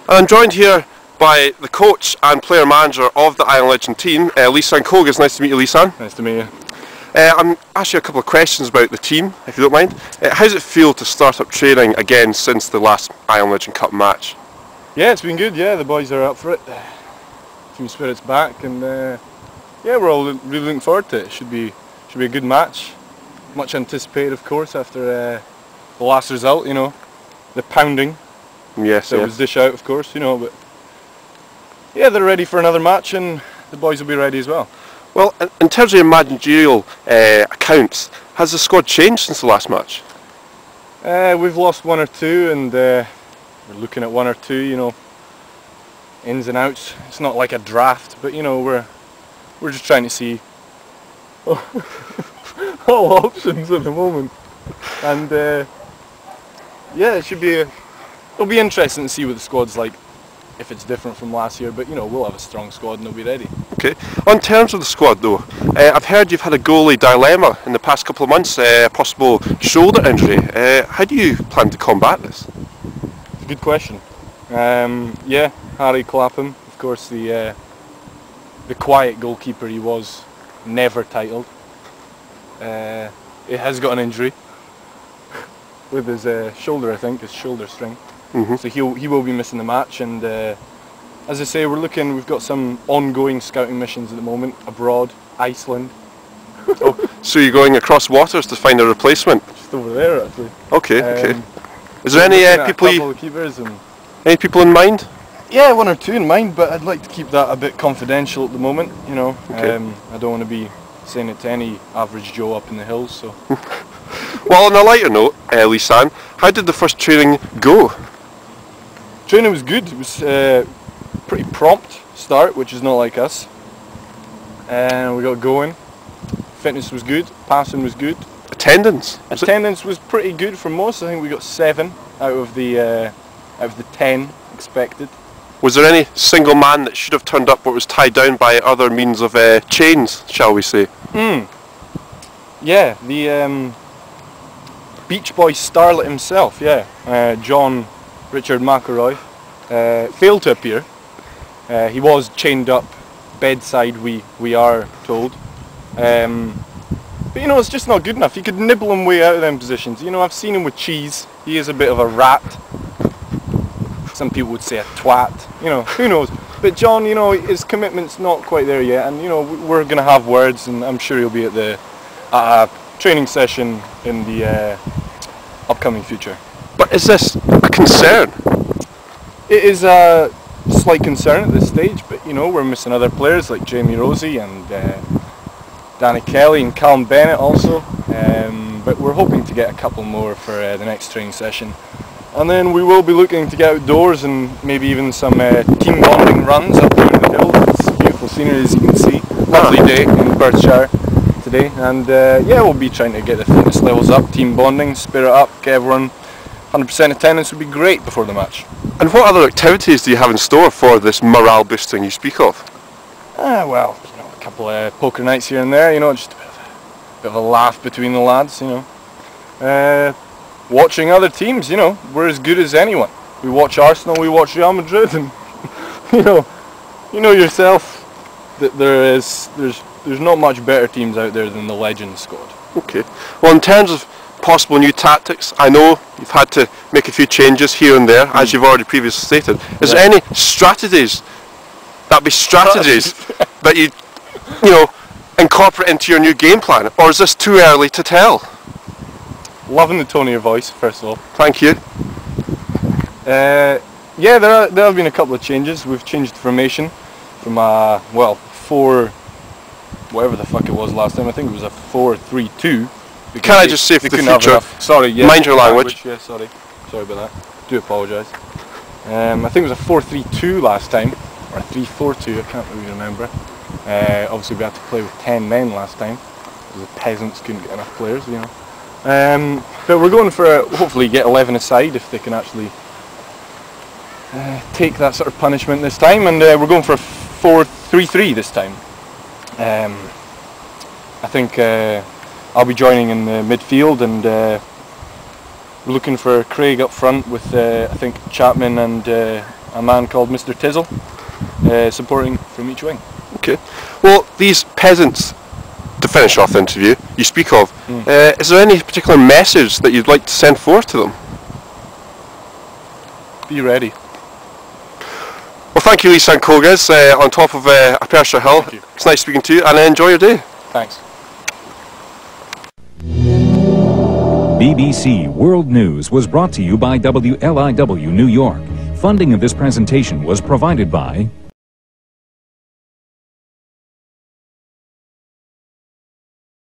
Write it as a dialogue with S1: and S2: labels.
S1: And I'm joined here by the coach and player manager of the Iron Legend team, Li San Colgez. Nice to meet you, Li San.
S2: Nice to meet you.
S1: I'm asking you a couple of questions about the team, if you don't mind. How does it feel to start up training again since the last Iron Legend Cup match?
S2: Yeah, it's been good. Yeah, the boys are up for it. Team spirit's back, and yeah, we're all really looking forward to it. Should be a good match. Much anticipated, of course, after the last result. You know, the pounding.
S1: Yes,
S2: that was dish out, of course. You know, but yeah, they're ready for another match, and the boys will be ready as well.
S1: Well, in terms of your managerial accounts, has the squad changed since the last match?
S2: We've lost one or two, and we're looking at one or two. You know, ins and outs. It's not like a draft, but you know, we're just trying to see all options at the moment, and yeah, it'll be interesting to see what the squad's like, if it's different from last year. But you know, we'll have a strong squad and they'll be ready. Okay.
S1: On terms of the squad, though, I've heard you've had a goalie dilemma in the past couple of months, a possible shoulder injury. How do you plan to combat this?
S2: It's a good question. Yeah, Harry Clapham, of course, the quiet goalkeeper he was, never titled. He has got an injury with his shoulder, I think, his shoulder string.
S1: Mm-hmm.
S2: So he will be missing the match, and as I say, we've got some ongoing scouting missions at the moment, abroad, Iceland.
S1: Oh, so you're going across waters to find a replacement?
S2: Just over there, actually.
S1: Okay, okay. Is there any people in mind?
S2: Yeah, one or two in mind, but I'd like to keep that a bit confidential at the moment, you know.
S1: Okay.
S2: I don't want to be saying it to any average Joe up in the hills, so.
S1: Well, on a lighter note, Li San, how did the first training go?
S2: Training was good. It was pretty prompt start, which is not like us. And we got going. Fitness was good. Passing was good.
S1: Attendance?
S2: Attendance was pretty good for most. I think we got 7 out of the 10 expected.
S1: Was there any single man that should have turned up but was tied down by other means of chains, shall we say?
S2: Yeah, the Beach Boy starlet himself, yeah, John Richard McElroy, failed to appear. He was chained up bedside, we are told. But you know, it's just not good enough. He could nibble him way out of them positions. You know, I've seen him with cheese. He is a bit of a rat. Some people would say a twat. You know, who knows? But John, you know, his commitment's not quite there yet, and you know, we're going to have words, and I'm sure he'll be at the training session in the upcoming future. But
S1: Is this a concern?
S2: it is a slight concern at this stage, but you know, we're missing other players like Jamie Rosie and Danny Kelly and Callum Bennett also, but we're hoping to get a couple more for the next training session. And then we will be looking to get outdoors and maybe even some team bonding runs up here in the hills. It's beautiful scenery, as you can see. Lovely day in Perthshire today, and yeah, we'll be trying to get the fitness levels up, team bonding, spirit up, get everyone 100% attendance would be great before the match.
S1: And what other activities do you have in store for this morale boosting you speak of?
S2: Well, you know, a couple of poker nights here and there, you know, just a bit of a laugh between the lads, you know. Watching other teams, you know, we're as good as anyone. We watch Arsenal, we watch Real Madrid, and you know yourself that there's not much better teams out there than the Legend squad.
S1: Okay. Well, in terms of possible new tactics, I know you've had to make a few changes here and there, as you've already previously stated. Is there any strategies that you know, incorporate into your new game plan, or is this too early to tell?
S2: Loving the tone of your voice, first of all.
S1: Thank you.
S2: Yeah, there have been a couple of changes. We've changed the formation from well, 4, whatever the fuck it was last time. I think it was a 4-3-2.
S1: Can I just say for the future,
S2: sorry, yeah,
S1: mind your language.
S2: Yeah, sorry about that. Do apologise. I think it was a 4-3-2 last time, or a 3-4-2. I can't really remember. Obviously, we had to play with 10 men last time because the peasants couldn't get enough players, you know. But we're going for hopefully get 11 aside if they can actually take that sort of punishment this time, and we're going for a 4-3-3 this time. I think I'll be joining in the midfield, and we're looking for Craig up front with I think Chapman and a man called Mr. Tizzle, supporting from each wing.
S1: Okay. Well, these peasants, to finish off the interview, you speak of, is there any particular message that you'd like to send forth to them?
S2: Be ready.
S1: Well, thank you, Li San Colgez, on top of Aperture Hill. It's nice speaking to you, and enjoy your day.
S2: Thanks.
S3: BBC World News was brought to you by WLIW New York. Funding of this presentation was provided by